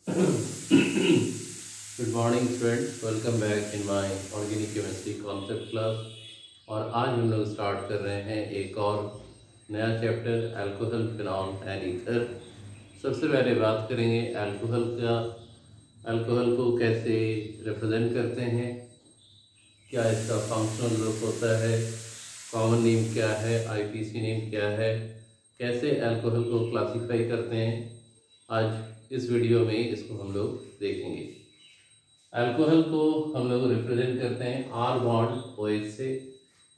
Good morning friends, welcome back in my organic chemistry concept class. और आज हम लोग स्टार्ट कर रहे हैं एक और नया chapter, alcohol, phenol and ether. सबसे पहले बात करेंगे अल्कोहल को कैसे रिप्रेजेंट करते हैं, क्या इसका फंक्शनल ग्रुप होता है, कॉमन नेम क्या है, आईपीसी नेम क्या है, कैसे अल्कोहल को क्लासीफाई करते हैं। आज इस वीडियो में इसको हम लोग देखेंगे। अल्कोहल को हम लोग रिप्रेजेंट करते हैं आर बॉन्ड OH से।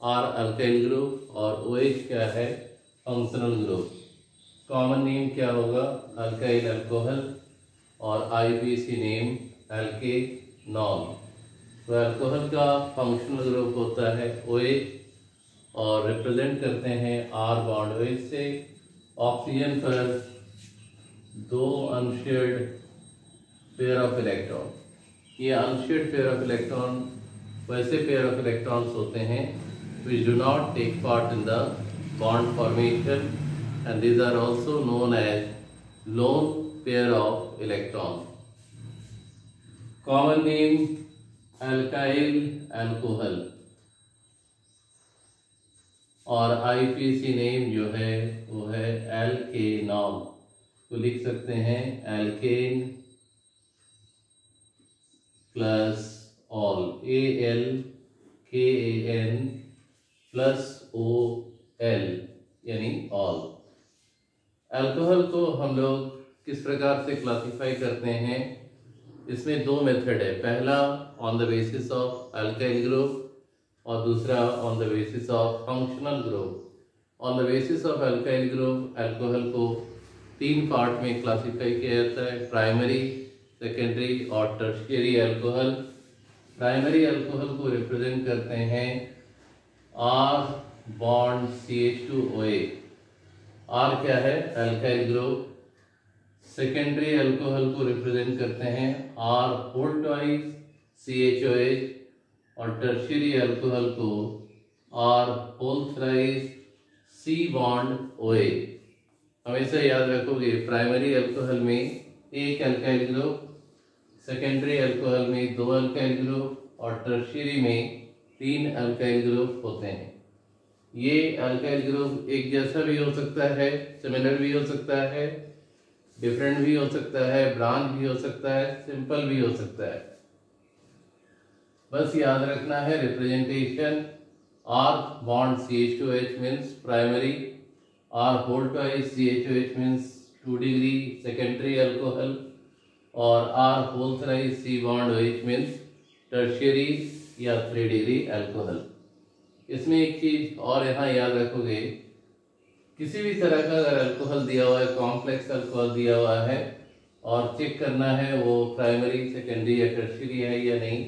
आर अल्काइल ग्रुप और OH क्या है, फंक्शनल ग्रुप। कॉमन नेम क्या होगा, अल्काइल अल्कोहल, और आईपीसी नेम एल्केनॉल। तो अल्कोहल का फंक्शनल ग्रुप होता है OH और रिप्रेजेंट करते हैं आर बॉन्ड OH से। ऑक्सीजन पर दो अनशेयर्ड पेयर ऑफ इलेक्ट्रॉन। ये अनशेयर्ड पेयर ऑफ इलेक्ट्रॉन वैसे पेयर ऑफ इलेक्ट्रॉन्स होते हैं which do not take part in the bond formation, and these are also known as lone pair of electron. Common name alkyl alcohol और IPC name जो है वो है alkanol. तो लिख सकते हैं alkane plus ol, ALKAN plus OL यानी ऑल। अल्कोहल को हम लोग किस प्रकार से क्लासिफाई करते हैं, इसमें दो मेथड है। पहला on the basis of alkyl group और दूसरा on the basis of functional group. On the basis of alkyl group alcohol को तीन पार्ट में क्लासिफाई किया जाता है, प्राइमरी, सेकेंडरी और टर्शियरी अल्कोहल। प्राइमरी अल्कोहल को रिप्रेजेंट करते हैं R बॉन्ड CH2OA। R क्या है, अल्काइल ग्रुप। सेकेंडरी अल्कोहल को रिप्रेजेंट करते हैं R होल ट्वाइस CHOH, और टर्शियरी अल्कोहल को R whole thrice C bond OA। हमेशा याद रखोगे, प्राइमरी अल्कोहल में एक अल्काइल ग्रुप, सेकेंडरी अल्कोहल में दो अल्काइल ग्रुप और टर्शियरी में तीन अल्काइल ग्रुप होते हैं। ये अल्काइल ग्रुप एक जैसा भी हो सकता है, सिमिलर भी हो सकता है, डिफरेंट भी हो सकता है, ब्रांच भी हो सकता है, सिंपल भी हो सकता है। बस याद रखना है representation. R bond CH2H means primary, R whole twice CHOH means 2 degree secondary alcohol, और R whole thrice C bond OH means tertiary या 3 डिग्री अल्कोहल। इसमें एक चीज और यहाँ याद रखोगे, किसी भी तरह का अगर अल्कोहल दिया हुआ है, कॉम्प्लेक्स अल्कोहल दिया हुआ है, और चेक करना है वो प्राइमरी, सेकेंडरी या टर्शियरी है या नहीं,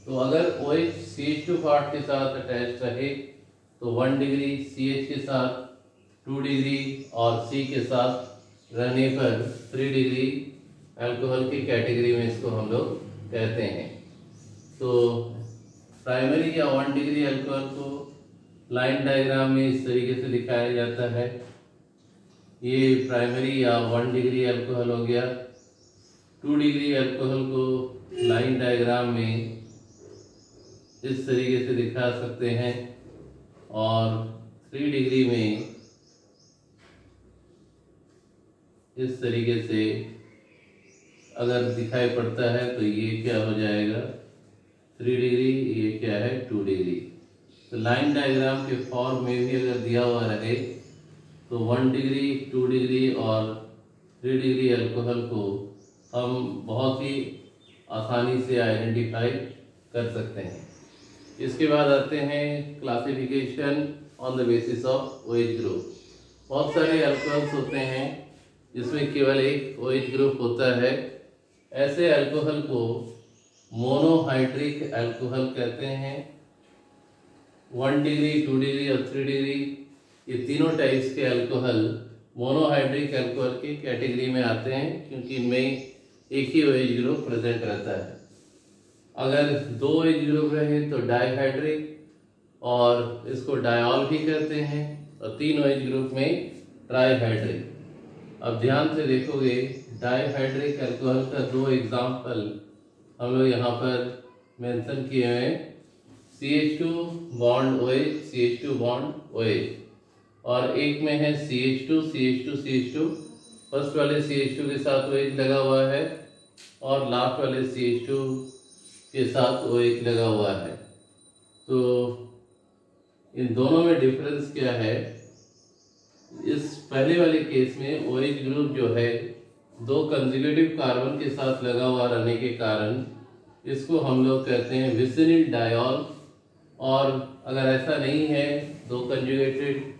तो अगर OH CH2 पार्ट के साथ अटैच रहे तो 1 डिग्री, CH के साथ 2 डिग्री और C के साथ रहने पर 3 डिग्री अल्कोहल की कैटेगरी में इसको हम लोग कहते हैं। तो प्राइमरी या 1 डिग्री अल्कोहल को लाइन डायग्राम में इस तरीके से दिखाया जाता है। ये प्राइमरी या 1 डिग्री अल्कोहल हो गया। 2 डिग्री अल्कोहल को लाइन डायग्राम में इस तरीके से दिखा सकते हैं, और 3 डिग्री में इस तरीके से अगर दिखाई पड़ता है तो ये क्या हो जाएगा, 3 डिग्री, ये क्या है 2 डिग्री। तो लाइन डायग्राम के फॉर्म में भी अगर दिया हुआ रहे तो 1 डिग्री, 2 डिग्री और 3 डिग्री अल्कोहल को हम बहुत ही आसानी से आइडेंटिफाई कर सकते हैं। इसके बाद आते हैं classification on the basis of OH group. बहुत सारे अल्कोहल्स होते हैं जिसमें केवल एक OH ग्रुप होता है। ऐसे अल्कोहल को मोनोहाइड्रिक अल्कोहल कहते हैं। 1 डिग्री, 2 डिग्री और 3 डिग्री, ये तीनों टाइप्स के अल्कोहल मोनोहाइड्रिक अल्कोहल की कैटेगरी में आते हैं, क्योंकि इनमें एक ही OH ग्रुप प्रेजेंट रहता है। अगर 2 OH ग्रुप रहे तो डाइहाइड्रिक, और इसको डायॉल भी कहते हैं, और 3 OH ग्रुप में ट्राईहाइड्रिक। अब ध्यान से देखोगे डाइहाइड्रिक अल्कोहल का दो एग्जाम्पल हम लोग यहाँ पर मेंशन किए हैं, CH2 bond OH, CH2 bond OH, और एक में है CH2 CH2 CH2। फर्स्ट वाले CH2 के साथ OH लगा हुआ है और लास्ट वाले CH2 के साथ OH लगा हुआ है। तो इन दोनों में डिफरेंस क्या है? इस पहले वाले केस में OH ग्रुप जो है दो कंजुगेटिव कार्बन के साथ लगा हुआ रहने के कारण इसको हम लोग कहते हैं विसिनिल डायॉल। और अगर ऐसा नहीं है, दो कंजुगेटिव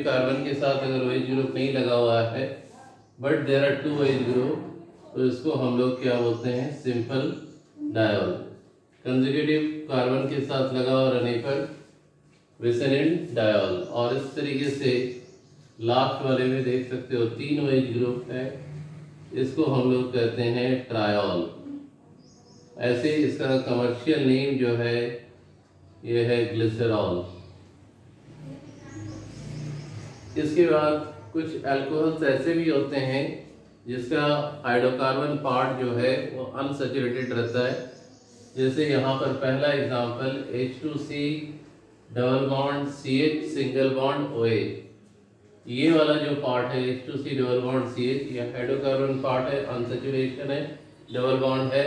कार्बन के साथ अगर OH ग्रुप नहीं लगा हुआ है but there are two OH group, तो इसको हम लोग क्या बोलते हैं? Simple dial. कंजुगेटिव कार्बन के साथ लगा हुआ रहने पर विसिनिल डायॉल। और इस तरीके से लास्ट वाले में देख सकते हो तीन OH ग्रुप है, इसको हम लोग कहते हैं ट्रायॉल। ऐसे इसका कमर्शियल नेम जो है ये है ग्लिसरॉल। इसके बाद कुछ अल्कोहल्स ऐसे भी होते हैं जिसका हाइड्रोकार्बन पार्ट जो है वो अनसैचुरेटेड रहता है। जैसे यहाँ पर पहला example H2C double bond CH single bond OH, ये वाला जो पार्ट है H2C डबल बॉन्ड CH, ये हाइड्रोकार्बन पार्ट है, अनसैचुरेशन है, डबल बॉन्ड है,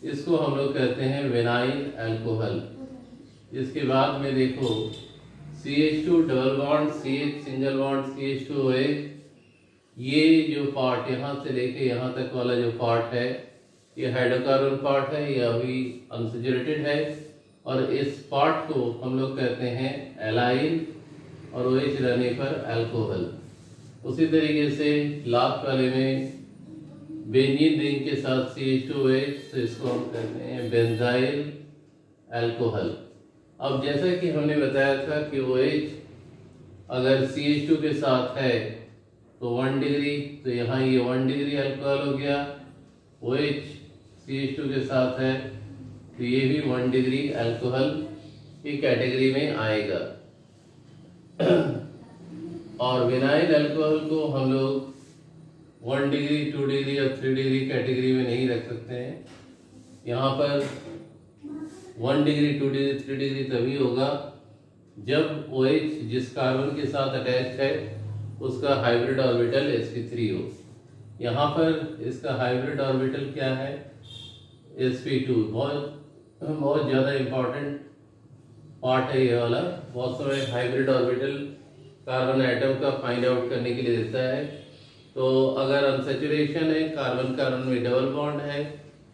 इसको हम लोग कहते हैं विनाइल अल्कोहल। इसके बाद में देखो CH2 double bond CH single bond CH2OH, ये जो पार्ट यहाँ से लेके यहाँ तक वाला जो पार्ट है ये हाइड्रोकार्बन पार्ट है, ये अभी अनसैचुरेटेड है, और इस पार्ट को हम लोग कहते हैं एलाइल और OH रहने पर अल्कोहल। उसी तरीके से लास्ट वाले में बेंजीन रिंग के साथ CH2OH, तो इसको हम कहते हैं बेंजाइल अल्कोहल। अब जैसा कि हमने बताया था कि OH अगर CH2 के साथ है तो 1 डिग्री, तो यहाँ ये 1 डिग्री अल्कोहल हो गया। OH CH2 के साथ है तो ये भी 1 डिग्री अल्कोहल की कैटेगरी में आएगा। और विनाइल अल्कोहल को हम लोग 1 डिग्री 2 डिग्री और 3 डिग्री कैटेगरी में नहीं रख सकते हैं। यहाँ पर 1 डिग्री 2 डिग्री 3 डिग्री तभी होगा जब OH जिस कार्बन के साथ अटैच है उसका हाइब्रिड ऑर्बिटल sp3 हो। यहाँ पर इसका हाइब्रिड ऑर्बिटल क्या है? sp2। बहुत ज़्यादा इम्पोर्टेंट पार्ट है ये वाला। बहुत समय हाइब्रिड ऑर्बिटल कार्बन एटम का फाइंड आउट करने के लिए देता है। तो अगर अनसैचुरेशन है, कार्बन कार्बन में डबल बॉन्ड है,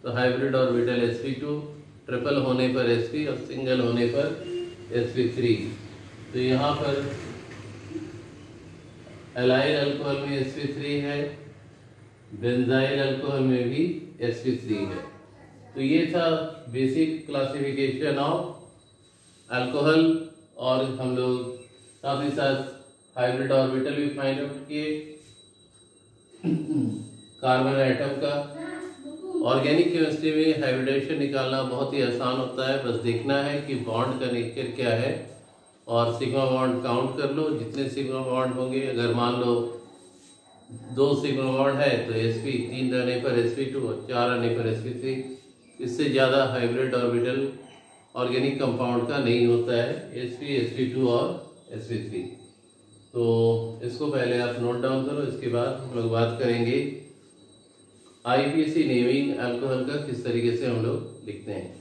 तो हाइब्रिड ऑर्बिटल sp2, ट्रिपल होने पर sp और सिंगल होने पर sp3। तो यहाँ पर एलाइल अल्कोहल में sp3 है, बेंजाइल अल्कोहल में भी sp3 है। तो ये था बेसिक क्लासिफिकेशन ऑफ अल्कोहल, और हम लोग साथ ही साथ हाइब्रिड ऑर्बिटल भी फाइंड आउट किए कार्बन एटम का। ऑर्गेनिक केमिस्ट्री में हाइब्रिडेशन निकालना बहुत ही आसान होता है, बस देखना है कि बॉन्ड का नेचर क्या है और सिग्मा बॉन्ड काउंट कर लो जितने सिग्मा बॉन्ड होंगे। अगर मान लो 2 सिग्मा बॉन्ड है तो sp, 3 रहने पर sp2 और 4 रहने पर sp3। इससे ज़्यादा हाइब्रिड ऑर्बिटल ऑर्गेनिक कंपाउंड का नहीं होता है, sp, sp2 और sp3। तो इसको पहले आप नोट डाउन करो। इसके बाद हम लोग बात करेंगे IPC नेमिंग अल्कोहल का किस तरीके से हम लोग लिखते हैं।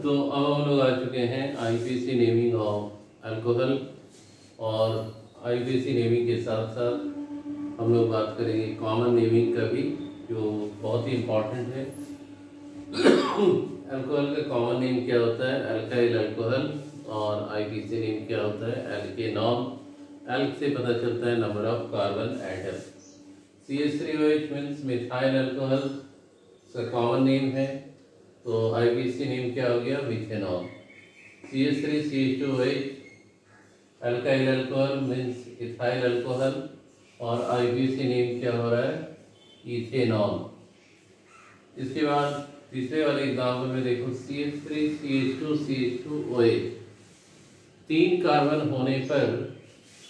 तो अब हम लोग आ चुके हैं IPC नेमिंग ऑफ अल्कोहल, और IPC नेमिंग के साथ साथ हम लोग बात करेंगे कॉमन नेमिंग का भी, जो बहुत ही इम्पोर्टेंट है। अल्कोहल का कॉमन नेम क्या होता है? Alkyl alcohol. और IPC नेम क्या होता है? एल्केनॉल। एल्क से पता चलता है number of carbon atom. CH3OH means methyl alcohol का कॉमन नेम है, तो IPC नेम क्या हो गया? Methanol. CH3CH2OH alkyl alcohol means ethyl alcohol, और IPC नेम क्या हो रहा है? इथेनॉल। इसके बाद तीसरे वाले एग्जाम्पल में देखो CH3 CH2 CH2 OH, 3 carbon होने पर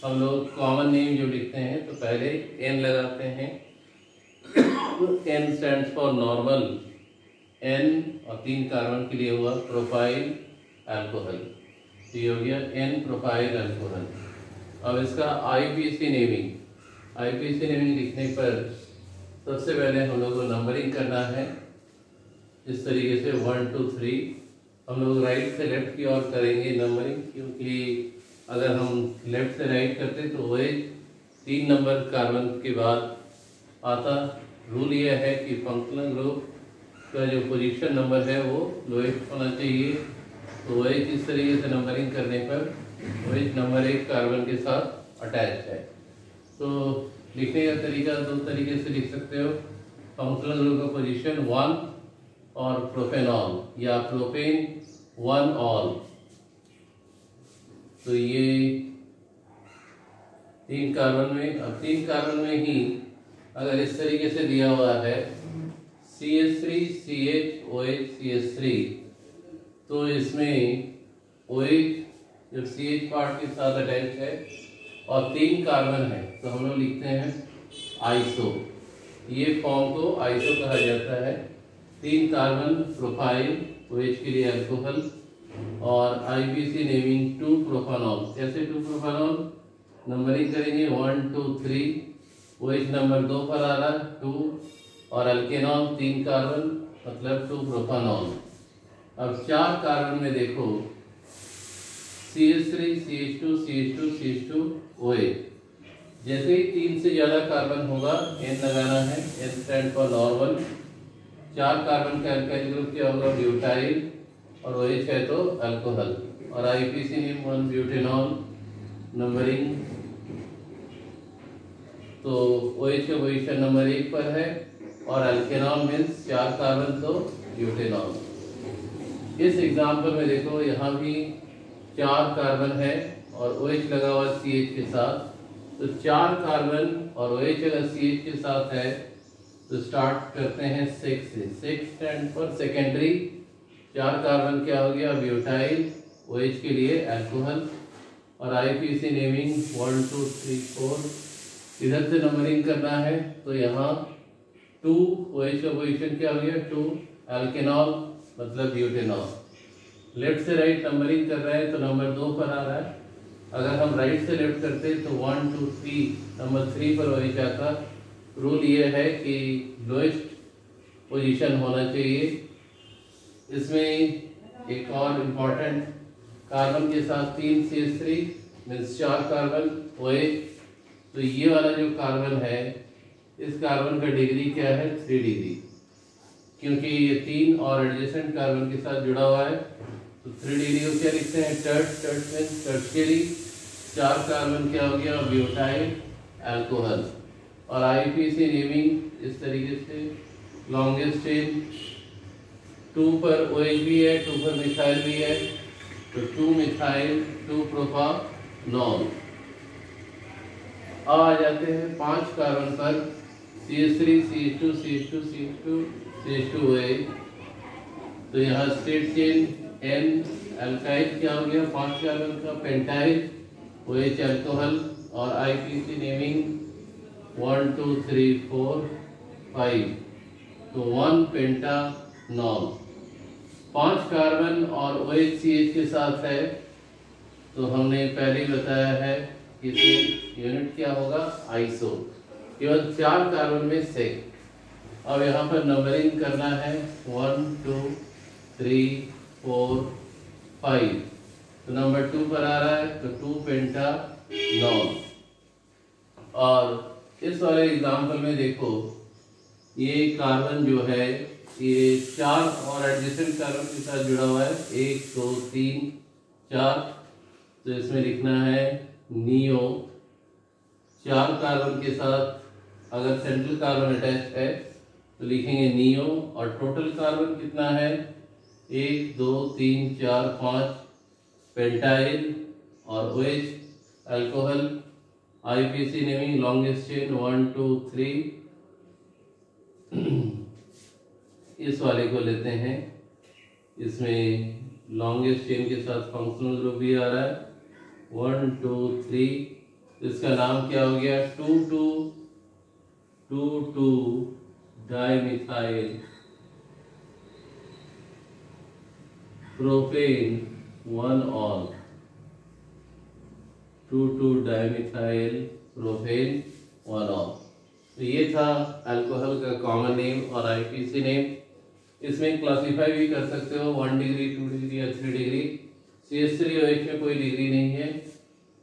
हम लोग कॉमन नेम जो लिखते हैं तो पहले N लगाते हैं। N stands for normal, N और 3 कार्बन के लिए हुआ प्रोपाइल अल्कोहल, तो ये हो गया N प्रोपाइल अल्कोहल। अब इसका IPC नेमिंग लिखने पर सबसे पहले हम लोग को नंबरिंग करना है इस तरीके से 1 2 3। हम लोग राइट से लेफ्ट की ओर करेंगे नंबरिंग, क्योंकि अगर हम लेफ्ट से राइट करते तो वही 3 नंबर कार्बन के बाद आता। रूल यह है कि फंक्शनल ग्रुप का जो पोजीशन नंबर है वो लोएस्ट होना चाहिए। तो वही इस तरीके से नंबरिंग करने पर वही नंबर 1 कार्बन के साथ अटैच है। तो लिखने का तरीका 2 तरीके से लिख सकते हो। फंक्शनल ग्रुप का पोजीशन 1 और प्रोपेनॉल या प्रोपेन 1 ऑल। तो ये 3 कार्बन में, अब 3 कार्बन में ही अगर इस तरीके से दिया हुआ है CH3 CH OH CH3, तो इसमें OH जब CH पार्ट के साथ अटैच है और 3 कार्बन है तो हम लोग लिखते हैं आइसो। ये फॉर्म को आइसो कहा जाता है। 3 कार्बन प्रोपाइल OH के लिए अल्कोहल और IPC नेमिंग 2 प्रोपानॉल। कैसे 2 प्रोपानॉल? नंबरिंग करेंगे 1 2 3। OH नंबर 2 पर आ रहा है 2, और अल्केनॉल 3 कार्बन मतलब 2 प्रोपानॉल। अब 4 कार्बन में देखो CH3 CH2 CH2 CH2 OH। जैसे ही 3 से ज़्यादा कार्बन होगा N लगाना है, N stand for normal. 4 carbon का अल्काइल ग्रुप क्या होगा? ब्यूटाइल, और OH है तो अल्कोहल। और IPC नेम 1 ब्यूटेनॉल। नंबरिंग तो OH का पोजीशन नंबर 1 पर है, और अल्केनॉल मीन्स 4 कार्बन तो ब्यूटेनॉल। इस एग्जाम्पल में देखो यहाँ भी 4 कार्बन है और OH लगा हुआ CH के साथ। तो 4 कार्बन और OH अगर CH के साथ है तो स्टार्ट करते हैं 6 से। 6 स्टैंड फॉर सेकेंडरी। 4 कार्बन क्या हो गया? ब्यूटाइल, OH के लिए अल्कोहल। और IPC नेमिंग 1 2 3 4। इधर से नंबरिंग करना है तो यहाँ 2 OH का पोजीशन क्या हो गया? 2 अल्केनॉल मतलब ब्यूटेनॉल। लेफ्ट से राइट नंबरिंग कर रहे हैं तो नंबर 2 पर आ रहा है। अगर हम राइट से लेफ्ट करते तो 1 2 3 नंबर 3 पर OH आता। रूल ये है कि लोएस्ट पोजीशन होना चाहिए। इसमें एक और इम्पॉर्टेंट, कार्बन के साथ 3 CH3 मीन्स 4 कार्बन OH। तो ये वाला जो कार्बन है इस कार्बन का डिग्री क्या है? 3 डिग्री, क्योंकि ये 3 और एडजेसेंट कार्बन के साथ जुड़ा हुआ है। तो 3 डिग्री को क्या लिखते हैं? Tert means tertiary. 4 कार्बन क्या हो गया? Butyl alcohol. और IPC नेमिंग इस तरीके से लॉन्गेस्ट चेन 2 पर OH भी है, 2 पर मिथाइल भी है, तो 2 मिथाइल 2 प्रोपानॉल। अब आ जाते हैं 5 कार्बन पर CH3 CH2 CH2 CH2 CH2 OH। तो यहाँ स्ट्रेट चेन N अल्काइल क्या हो गया? 5 कार्बन का पेंटाइल, OH अल्कोहल। और IPC नेमिंग 1 2 3 4 5, तो 1 पेंटानॉल। 5 कार्बन और OH CH के साथ है तो हमने पहले ही बताया है कि इसमें यूनिट क्या होगा? आइसो। केवल 4 कार्बन में सेक। अब यहाँ पर नंबरिंग करना है 1 2 3 4 5। तो नंबर 2 पर आ रहा है तो 2 पेंटानॉल। और इस वाले एग्जाम्पल में देखो ये कार्बन जो है ये 4 और एडजेसेंट कार्बन के साथ जुड़ा हुआ है, 1 2 3 4। तो इसमें लिखना है नियो। 4 कार्बन के साथ अगर सेंट्रल कार्बन अटैच है तो लिखेंगे नियो। और टोटल कार्बन कितना है? 1 2 3 4 5 पेंटाइल और OH alcohol. IPC naming longest chain 1 2 3। इस वाले को लेते हैं, इसमें लॉन्गेस्ट चेन के साथ फंक्शनल ग्रुप भी आ रहा है 1 2 3। इसका नाम क्या हो गया 2,2 dimethyl propane 1 all. 2,2 dimethyl propane 1 all. तो ये था अल्कोहल का कॉमन नेम और आईपीसी नेम। इसमें क्लासीफाई भी कर सकते हो 1 डिग्री 2 डिग्री या 3 डिग्री। CH3OH में कोई डिग्री नहीं है।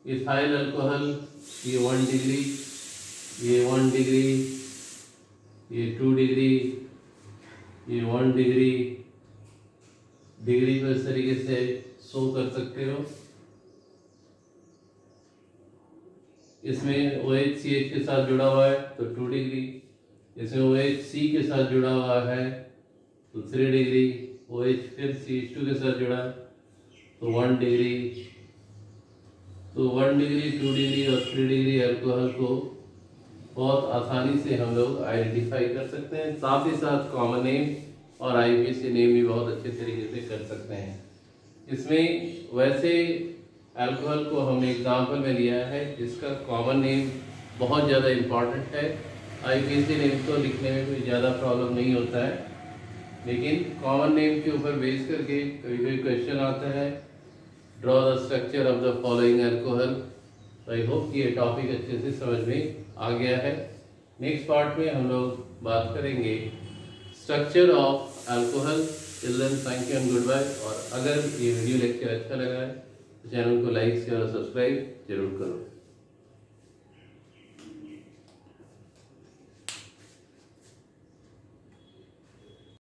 इथाइल अल्कोहल ये 1 डिग्री, ये 1 डिग्री, ये 2 डिग्री, ये 1 डिग्री। डिग्री को इस तरीके से शो कर सकते हो। इसमें OHCH के साथ जुड़ा हुआ है तो 2 डिग्री, इसमें OHC के साथ जुड़ा हुआ है तो 3 डिग्री, OH फिर CH2 के साथ जुड़ा है तो 1 डिग्री। तो 1 डिग्री 2 डिग्री और 3 डिग्री अल्कोहल को बहुत आसानी से हम लोग आइडेंटिफाई कर सकते हैं। साथ ही साथ कॉमन नेम और आईपीसी नेम भी बहुत अच्छे तरीके से कर सकते हैं। इसमें वैसे अल्कोहल को हमने एग्जाम्पल में लिया है जिसका कॉमन नेम बहुत ज़्यादा इम्पॉर्टेंट है। आईपीसी नेम तो लिखने में कोई ज़्यादा प्रॉब्लम नहीं होता है, लेकिन कॉमन नेम के ऊपर बेस करके कभी कोई क्वेश्चन आता है draw the structure of the following alcohol. तो आई होप ये टॉपिक अच्छे से समझ में आ गया है। नेक्स्ट पार्ट में हम लोग बात करेंगे structure of alcohol. Children thank you and goodbye. और अगर ये वीडियो लेक्चर अच्छा लगा है तो चैनल को लाइक शेयर और सब्सक्राइब जरूर करो।